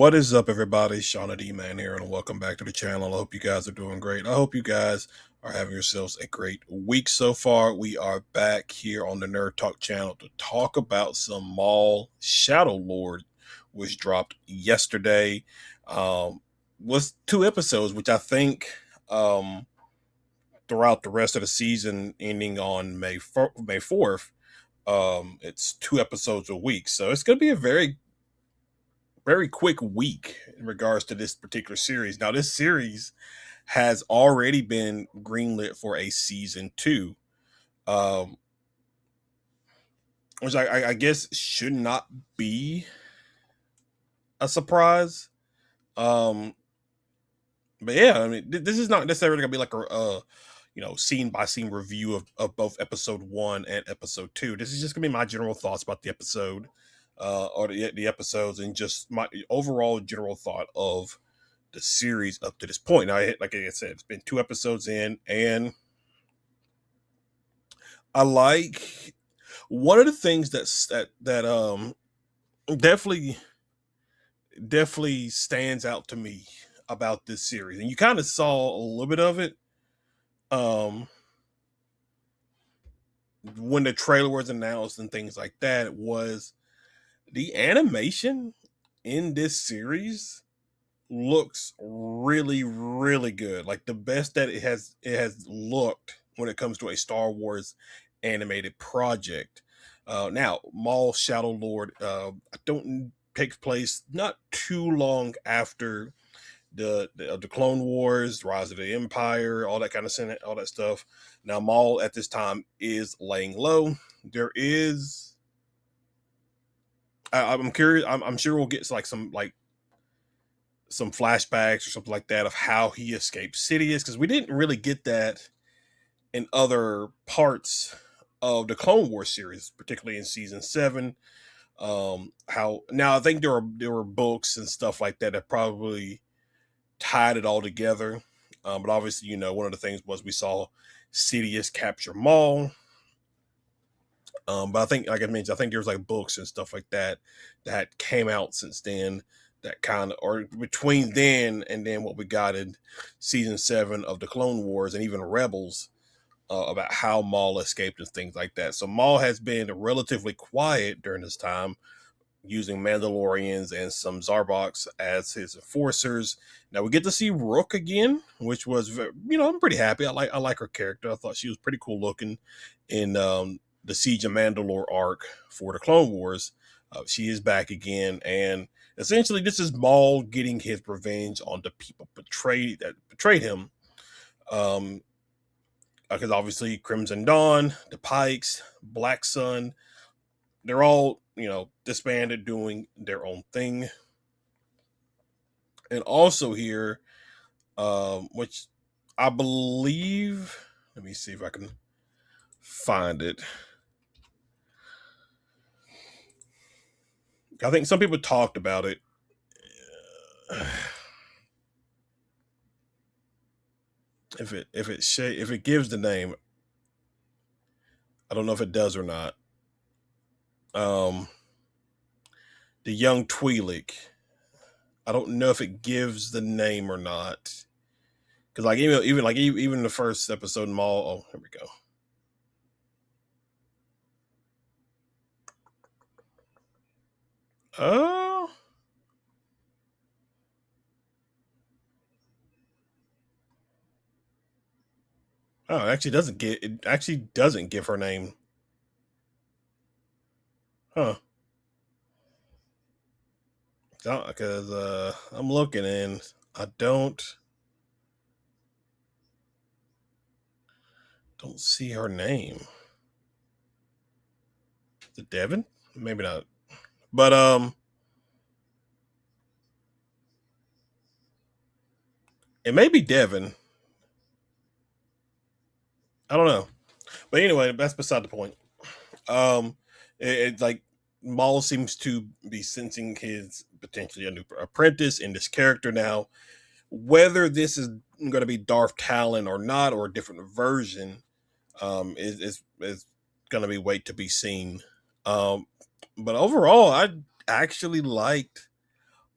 What is up, everybody? Shauna D Man here, and welcome back to the channel. I hope you guys are doing great. I hope you guys are having yourselves a great week so far. We are back here on the Nerd Talk channel to talk about some Maul Shadow Lord, which dropped yesterday. Was two episodes, which I think throughout the rest of the season, ending on May 4th. It's two episodes a week, so it's going to be a very quick week in regards to this particular series. Now, this series has already been greenlit for a season two, um, which I guess should not be a surprise. Um, but yeah, I mean, this is not necessarily gonna be like a scene by scene review of both episode one and episode two. This is just gonna be my general thoughts about the episode, or the episodes, and just my overall general thought of the series up to this point. Now, like I said, it's been two episodes in, and I like one of the things that definitely definitely stands out to me about this series, and you kind of saw a little bit of it um when the trailer was announced and things like that, was the animation in this series looks really good, like the best that it has looked when it comes to a Star Wars animated project. Now, Maul Shadow Lord, I don't takes place not too long after the Clone Wars, Rise of the Empire, all that kind of Senate, all that stuff. Now, Maul at this time is laying low. There is, I'm curious. I'm sure we'll get some flashbacks or something like that of how he escaped Sidious, because we didn't really get that in other parts of the Clone Wars series, particularly in season seven. How now I think there were books and stuff like that that probably tied it all together. But obviously, one of the things was we saw Sidious capture Maul. But I think, like I mentioned, I think there's like books and stuff like that that came out since then, that kind of, or between then and then what we got in season seven of the Clone Wars and even Rebels, about how Maul escaped and things like that. So Maul has been relatively quiet during this time, using Mandalorians and some Zarboks as his enforcers. Now we get to see Rook again, which was, I'm pretty happy. I like her character. I thought she was pretty cool looking in the Siege of Mandalore arc for the Clone Wars. She is back again, and essentially this is Maul getting his revenge on the people betrayed him. Um, because obviously Crimson Dawn, the Pikes, Black Sun, they're all disbanded, doing their own thing. And also here, which I believe, let me see if I can find it. I think some people talked about it. If it gives the name, I don't know if it does or not. Um, the young Twi'lek. I don't know if it gives the name or not. Because like even the first episode, Maul. Oh, here we go. Oh, oh, it actually doesn't give her name, huh? Because I'm looking and I don't see her name. Is it Devin? Maybe not. But it may be Devin. I don't know. But anyway, that's beside the point. Um, it's like Maul seems to be sensing his potentially a new apprentice in this character now. Whether this is going to be Darth Talon or not, or a different version, is going to be wait to be seen. Um, but overall, I actually liked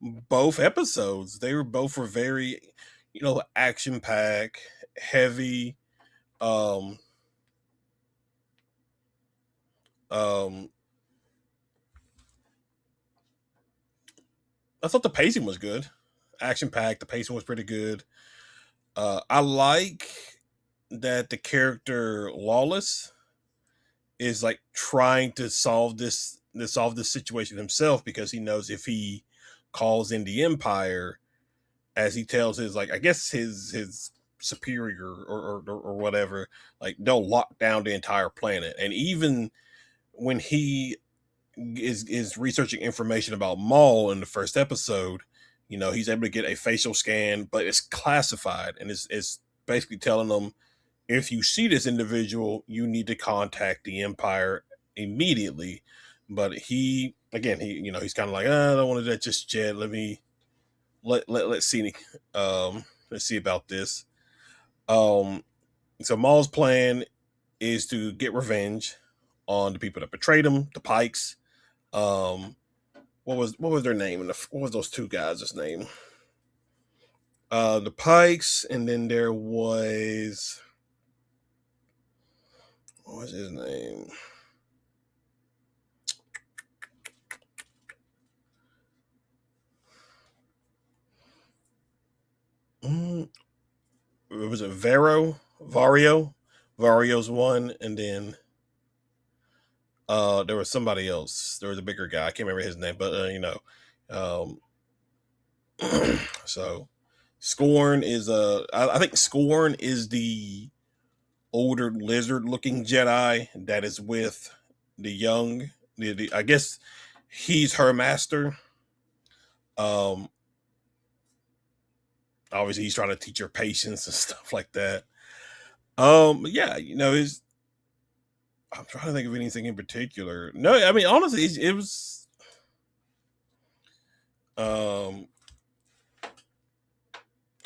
both episodes. They were both were very, action pack, heavy. Um, um, I thought the pacing was good. Action packed. The pacing was pretty good. I like that the character Lawless is like trying to solve this situation himself, because he knows if he calls in the Empire, as he tells his, like, I guess his superior, or whatever, like they'll lock down the entire planet. And even when he is researching information about Maul in the first episode, he's able to get a facial scan, but it's classified, and it's basically telling them, if you see this individual, you need to contact the Empire immediately. But he, again, he's kind of like, I don't want to do that just yet. Let's see, let's see about this. So Maul's plan is to get revenge on the people that betrayed him, the Pikes. Um, what was their name? And what was those two guys' name? The Pikes, and then there was, what was his name? Mm, was it Vario's one, and then there was somebody else. There was a bigger guy. I can't remember his name, but um, so Scorn is I think Scorn is the older lizard looking Jedi that is with the young, I guess he's her master. Um, Obviously he's trying to teach her patience and stuff like that. Yeah, his, I'm trying to think of anything in particular. No, I mean, honestly, it was, um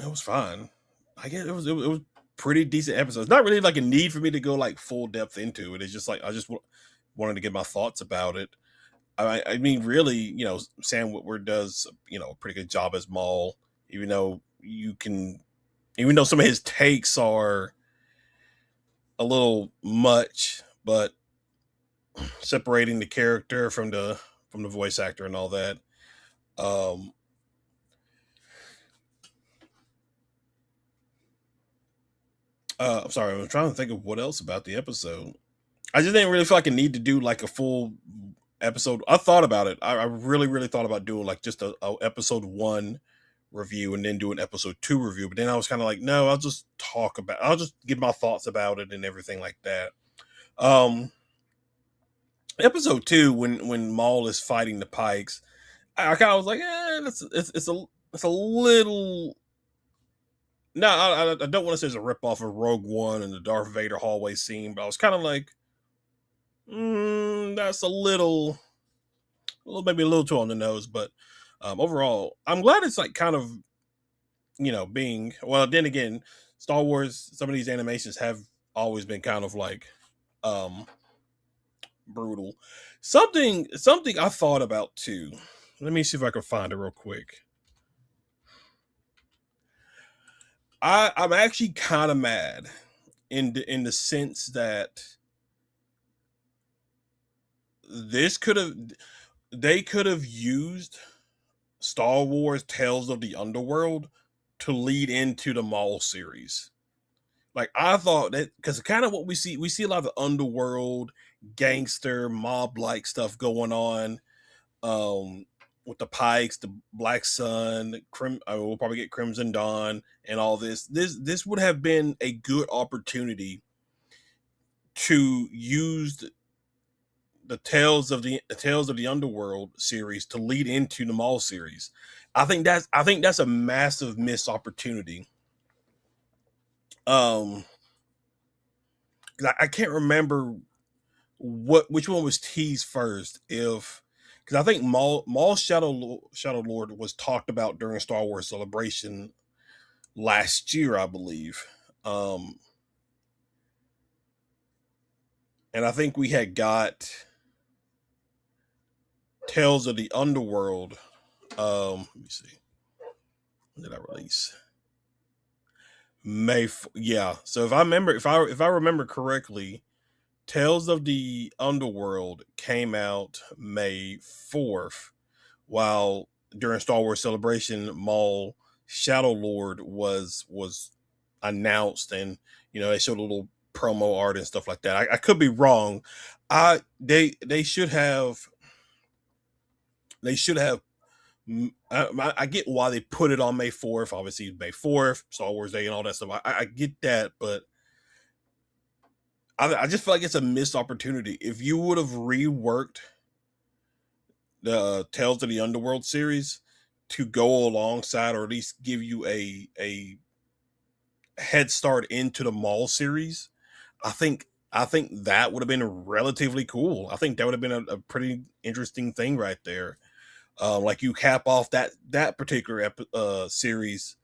it was fine. I guess it was pretty decent episodes. Not really like a need for me to go like full depth into it. It's just like I just wanted to get my thoughts about it. I mean, really, Sam Witwer does, a pretty good job as Maul, even though even though some of his takes are a little much, but separating the character from the voice actor and all that. Um, I'm sorry, I'm trying to think of what else about the episode. I just didn't really feel like I need to do like a full episode. I thought about it. I really, really thought about doing like just a episode one review and then do an episode two review. But then I was kind of like, no, I'll just give my thoughts about it and everything like that. Um, Episode two, when Maul is fighting the Pikes, I kind of was like, it's a little. No, I don't want to say it's a rip off of Rogue One and the Darth Vader hallway scene, but I was kind of like, that's maybe a little too on the nose. But overall, I'm glad it's like kind of, being, well. Then again, Star Wars, some of these animations have always been kind of like um brutal. Something I thought about too. Let me see if I can find it real quick. I'm actually kind of mad in the sense that this could have they could have used Star Wars Tales of the Underworld to lead into the Maul series. Like, I thought that, because kind of what we see a lot of underworld, gangster, mob like stuff going on, um, with the Pikes, the Black Sun, we'll probably get Crimson Dawn, and all this. This would have been a good opportunity to use the Tales of the Underworld series to lead into the Maul series. I think that's a massive missed opportunity. Um, 'Cause I can't remember which one was teased first. If Because I think Maul Shadow Lord was talked about during Star Wars Celebration last year, I believe. Um, and I think we had got Tales of the Underworld Let me see. When did I release? Yeah. So if I remember correctly, Tales of the Underworld came out May 4th, while during Star Wars Celebration, Maul Shadow Lord was announced, and they showed a little promo art and stuff like that. I could be wrong. They should have. I get why they put it on May 4th. Obviously, May 4th, Star Wars Day, and all that stuff. I get that, but I just feel like it's a missed opportunity. If you would have reworked the Tales of the Underworld series to go alongside, or at least give you a head start into the Maul series, I think that would have been relatively cool. I think that would have been a pretty interesting thing right there. Like you cap off that particular series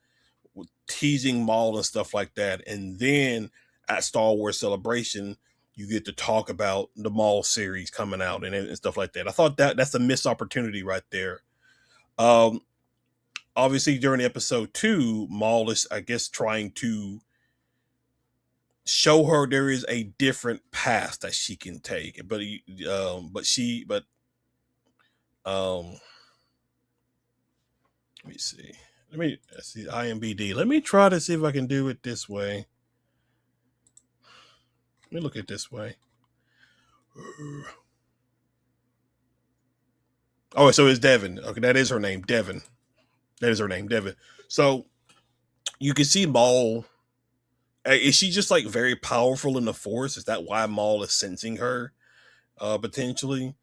with teasing Maul and stuff like that, and then at Star Wars Celebration, you get to talk about the Maul series coming out and stuff like that. I thought that's a missed opportunity right there. Um, Obviously, during episode 2, Maul is, I guess, trying to show her there is a different path that she can take, but um, let me see. Let's see IMBD. Let me try to see if I can do it this way. Let me look at it this way. Oh, so it's Devin. Okay, that is her name, Devin. That is her name, Devin. So you can see Maul. Is she just like very powerful in the Force? Is that why Maul is sensing her, potentially?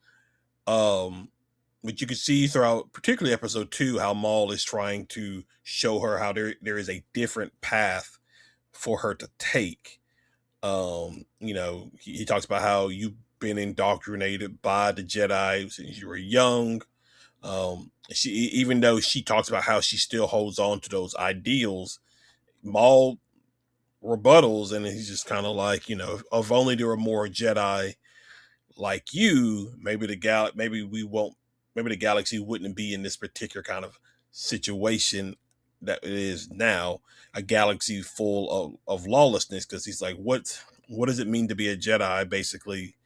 Um, but you can see throughout, particularly episode 2, how Maul is trying to show her how there is a different path for her to take. He talks about how you've been indoctrinated by the Jedi since you were young. Even though she talks about how she still holds on to those ideals, Maul rebuttals, and he's just kind of like, if only there were more Jedi like you, maybe the galaxy wouldn't be in this particular kind of situation that it is now, a galaxy full of lawlessness. Because he's like, what does it mean to be a Jedi, basically,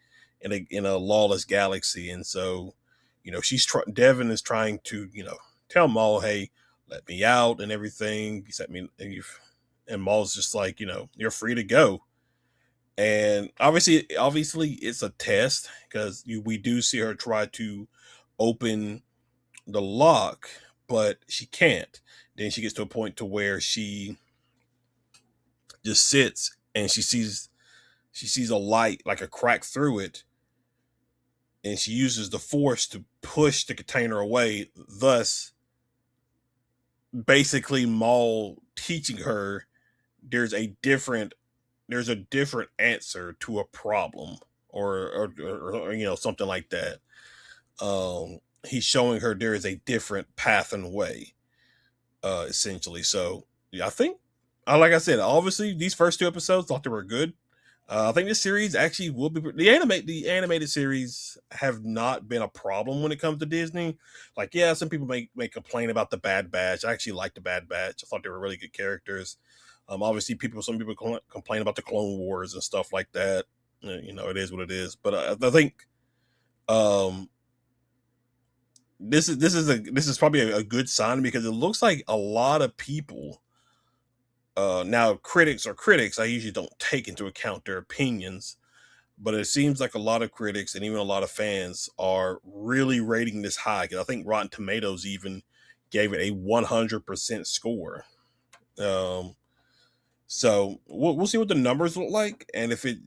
in a lawless galaxy? And so, Devin is trying to, tell Maul, hey, let me out and everything. He said, and Maul's just like, you're free to go. And obviously, it's a test, because we do see her try to open the lock, but she can't. Then she gets to a point to where she just sits, and she sees a light, like a crack through it, and she uses the Force to push the container away. Thus, basically, Maul teaching her there's a different answer to a problem, or something like that. He's showing her there is a different path and way, essentially. So yeah, I think, like I said, obviously these first 2 episodes thought they were good. I think this series actually will be the animated series have not been a problem when it comes to Disney. Like, yeah, some people may complain about the Bad Batch. I actually like the Bad Batch. I thought they were really good characters. Obviously, some people complain about the Clone Wars and stuff like that. It is what it is. But I think this is probably a good sign, because it looks like a lot of people. Now, critics are critics. I usually don't take into account their opinions, but it seems like a lot of critics and even a lot of fans are really rating this high. Because I think Rotten Tomatoes even gave it a 100% score. So we'll see what the numbers look like, and if it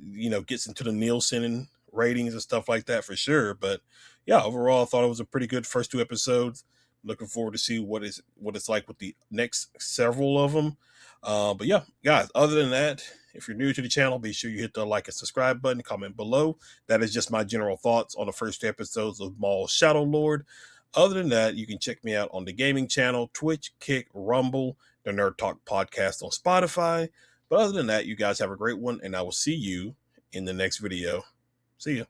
gets into the Nielsen ratings and stuff like that, for sure. But yeah, overall, I thought it was a pretty good first 2 episodes. Looking forward to see what it's like with the next several of them. But yeah, guys, other than that, if you're new to the channel, be sure you hit the like and subscribe button, comment below. That is just my general thoughts on the first 2 episodes of Maul Shadow Lord. Other than that, you can check me out on the gaming channel, Twitch, Kick, Rumble, the Nerd Talk podcast on Spotify. But other than that, you guys have a great one, and I will see you in the next video. See ya.